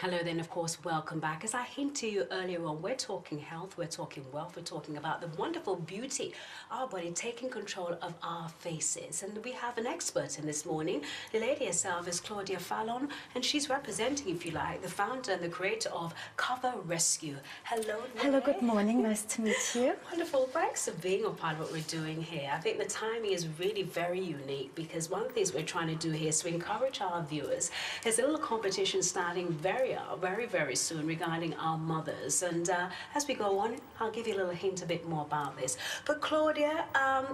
Hello then, of course, welcome back. As I hinted to you earlier on, we're talking health, we're talking wealth, we're talking about the wonderful beauty, our body taking control of our faces. And we have an expert in this morning. The lady herself is Claudia Fallah, and she's representing, if you like, the founder and the creator of Cosmeceuticals. Hello. Hello, good morning. Nice to meet you. Wonderful. Thanks for being a part of what we're doing here. I think the timing is really very unique because one of the things we're trying to do here is to encourage our viewers. There's a little competition starting very soon regarding our mothers, and as we go on, I'll give you a little hint a bit more about this. But Claudia,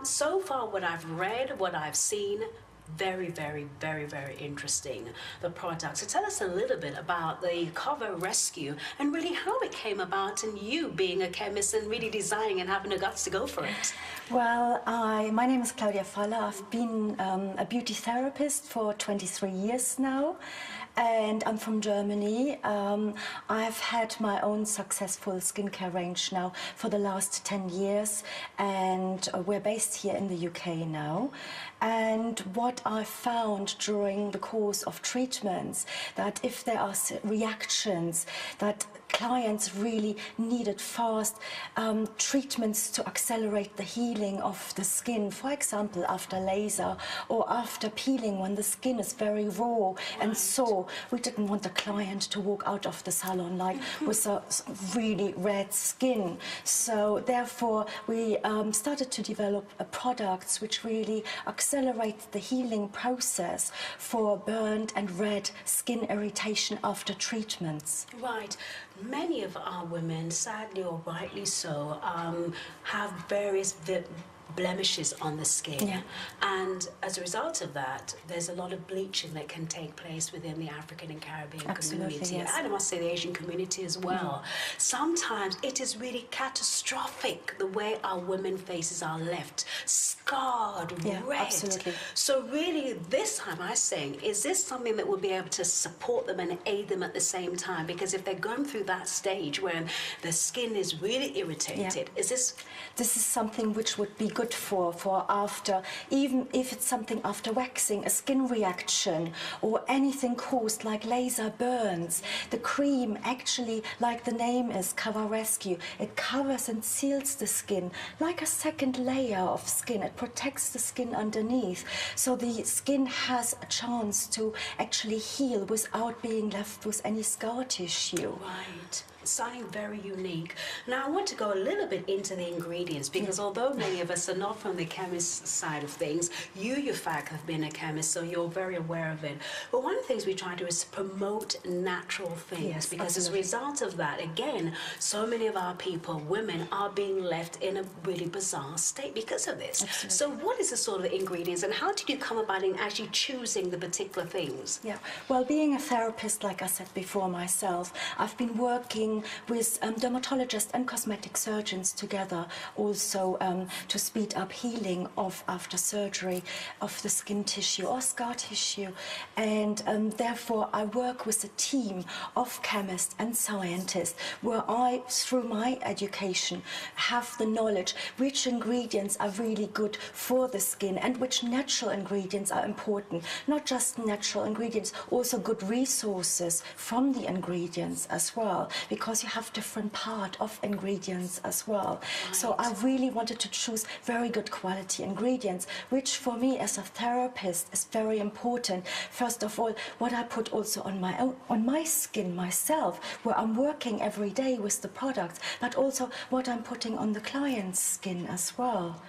so far what I've read, what I've seen, very interesting, the product. So tell us a little bit about the Cosmeceuticals and really how it came about, and you being a chemist and really designing and having the guts to go for it. Well, my name is Claudia Fallah. I've been a beauty therapist for 23 years now, and I'm from Germany. I've had my own successful skincare range now for the last 10 years, and we're based here in the UK now. And what I found during the course of treatments, that if there are reactions, that clients really needed fast treatments to accelerate the healing of the skin, for example after laser or after peeling when the skin is very raw and sore. We didn't want the client to walk out of the salon like with a really red skin. So therefore we started to develop products which really accelerate the healing process for burnt and red skin irritation after treatments. Right. Many of our women, sadly or rightly so, have various blemishes on the skin, and as a result of that there's a lot of bleaching that can take place within the African and Caribbean community, yes. and I must say the Asian community as well. Sometimes it is really catastrophic the way our women faces are left scarred, red. Absolutely. So really this time I'm saying, is this something that will be able to support them and aid them at the same time? Because if they're going through that stage when the skin is really irritated, is this is something which would be good for after, even if it's something after waxing, a skin reaction or anything caused like laser burns. The cream actually, like the name is, Cosmeceuticals, it covers and seals the skin like a second layer of skin. It protects the skin underneath, so the skin has a chance to actually heal without being left with any scar tissue. Right. Sounding very unique. Now I want to go a little bit into the ingredients, because although many of us are not from the chemist side of things, you fact have been a chemist, so you're very aware of it. But one of the things we try to do is promote natural things, because as a result of that, again, so many of our people, women, are being left in a really bizarre state because of this. So what is the sort of ingredients, and how did you come about in actually choosing the particular things? Well, being a therapist, like I said before myself, I've been working with dermatologists and cosmetic surgeons together also to speed up healing of after surgery of the skin tissue or scar tissue, and therefore I work with a team of chemists and scientists where I, through my education, have the knowledge which ingredients are really good for the skin and which natural ingredients are important. Not just natural ingredients, also good resources from the ingredients as well, because you have different part of ingredients as well. So I really wanted to choose very good quality ingredients, which for me as a therapist is very important. First of all, what I put also on my skin myself, where I'm working every day with the products, but also what I'm putting on the client's skin as well.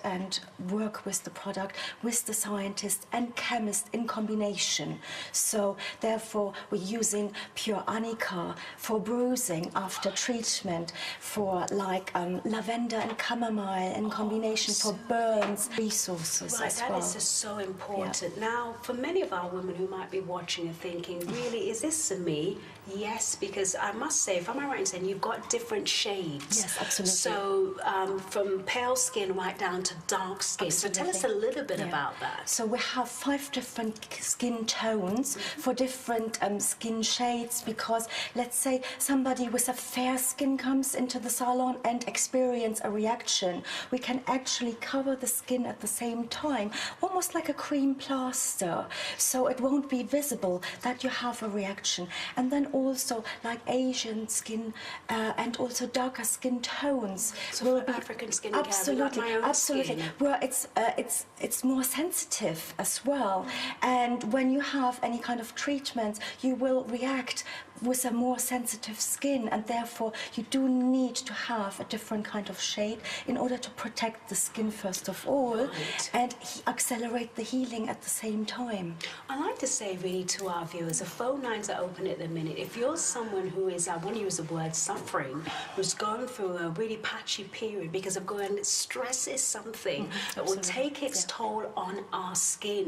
And work with the product, with the scientist and chemist in combination. So therefore we're using pure Anika for bruising after treatment, for like lavender and chamomile in combination for burns, resources as well. That is just so important. Now, for many of our women who might be watching and thinking, really, is this for me? Yes, because I must say, if I'm right in saying you've got different shades. Yes, absolutely. So from pale skin right right down to dark skin. Absolutely. So tell us a little bit about that. So we have 5 different skin tones for different skin shades, because let's say somebody with a fair skin comes into the salon and experience a reaction. We can actually cover the skin at the same time, almost like a cream plaster, so it won't be visible that you have a reaction. And then also like Asian skin and also darker skin tones. So will for be African skin, absolutely, like my own absolutely. skin. Well, it's more sensitive as well, and when you have any kind of treatment, you will react with a more sensitive skin, and therefore you do need to have a different kind of shade in order to protect the skin first of all, and accelerate the healing at the same time. I like to say really to our viewers, the phone lines are open at the minute. If you're someone who is, I want to use the word suffering, who's going through a really patchy period because of going, stress is something that will take its toll on our skin.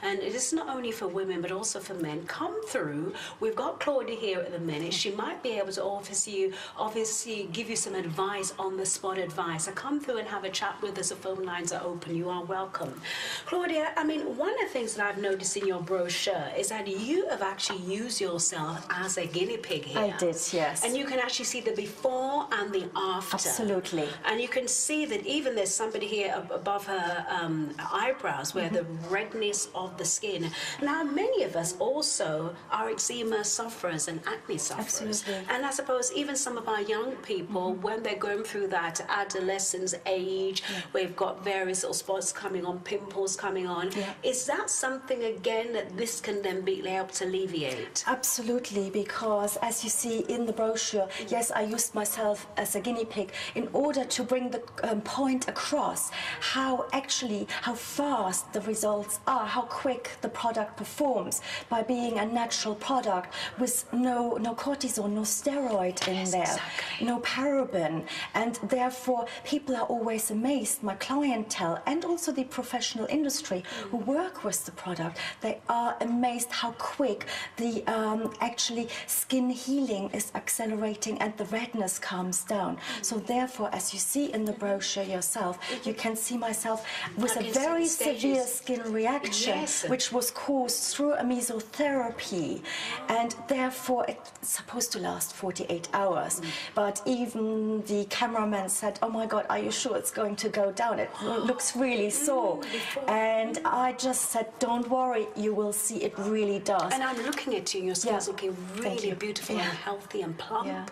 And it is not only for women, but also for men. Come through. We've got Claudia here at the minute. She might be able to obviously give you some advice, on the spot advice. So come through and have a chat with us. The phone lines are open. You are welcome. Claudia, I mean, one of the things that I've noticed in your brochure is that you have actually used yourself as a guinea pig here. I did, yes. And you can actually see the before and the after. Absolutely. And you can see that even there's somebody here above her eyebrows where the redness of the skin. Now, many of us also are eczema sufferers and acne sufferers. Absolutely. And I suppose even some of our young people, when they're going through that adolescence age, we've got various little spots coming on, pimples coming on. Is that something, again, that this can then be able to alleviate? Absolutely, because as you see in the brochure, yes, I used myself as a guinea pig in order to bring the point across how fast the results are, how quick the product performs by being a natural product with no cortisone, no steroid in there, no paraben, and therefore people are always amazed. My clientele and also the professional industry who work with the product, they are amazed how quick the actually skin healing is accelerating and the redness calms down. So therefore, as you see in the brochure yourself, you can see myself with a very severe skin reaction, which was caused through a mesotherapy, and therefore it's supposed to last 48 hours. But even the cameraman said, "Oh my God, are you sure it's going to go down? It looks really sore." And I just said, "Don't worry, you will see it really does." And I'm looking at you, and your skin's looking really beautiful and healthy and plump.